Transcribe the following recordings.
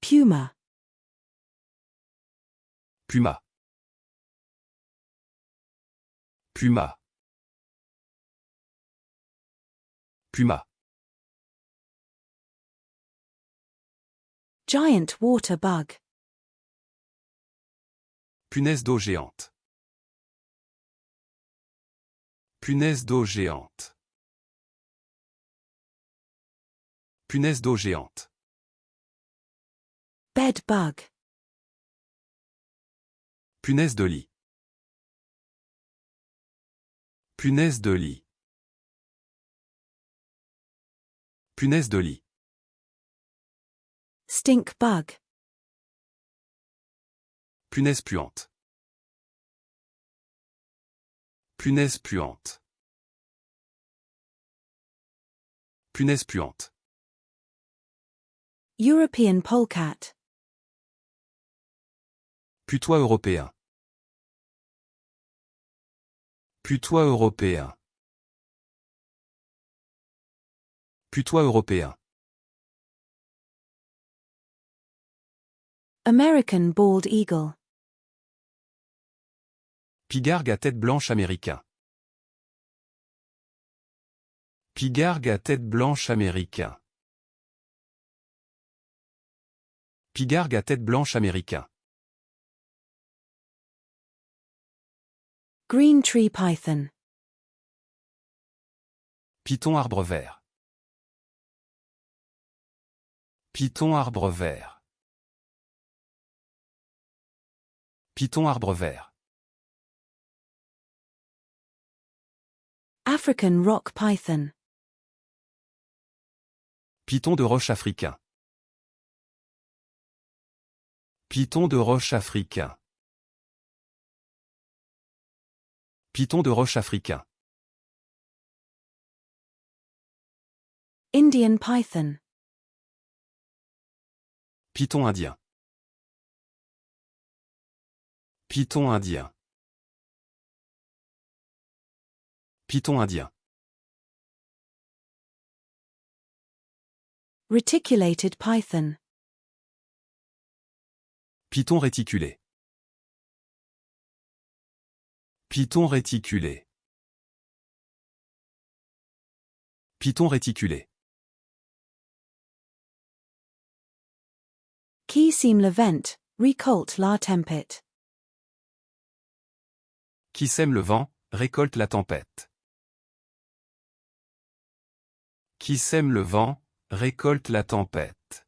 Puma. Puma. Puma. Puma. Giant water bug. Punaise d'eau géante. Punaise d'eau géante. Punaise d'eau géante. Bed bug. Punaise de lit. Punaise de lit. Punaise de lit. Stink bug. Punaise puante. Punaise puante. Punaise puante. European polecat. Putois européen. Putois européen. Putois européen. American bald eagle. Pigargue à tête blanche américain. Pigargue à tête blanche américain. Pigargue à tête blanche américain. Green tree python. Python arbre vert. Python arbre vert. Python arbre vert. African rock python. Python de roche africain. Python de roche africain. Python de roche africain. Indian python. Python indien. Python indien. Python indien. Reticulated python. Python réticulé. Python réticulé. Python réticulé. Qui sème le vent, récolte la tempête. Qui sème le vent, récolte la tempête. Qui sème le vent, récolte la tempête.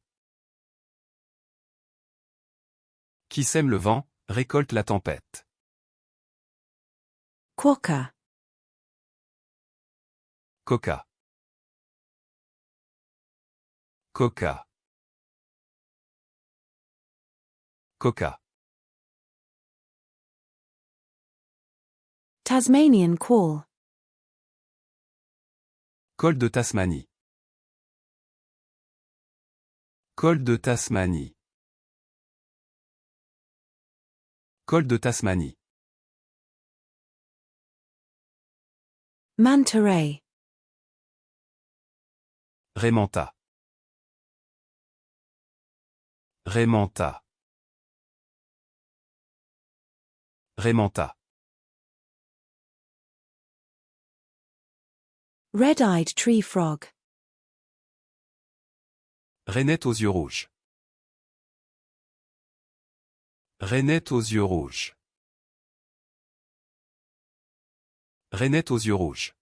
Qui sème le vent, récolte la tempête. Quokka. Coca. Coca. Coca. Tasmanian quoll. Col de Tasmanie. Col de Tasmanie. Col de Tasmanie. Manta ray. Raymanta. Raymanta. Raymanta. Red-eyed tree frog. Rainette aux yeux rouges. Rainette aux yeux rouges. Rainette aux yeux rouges.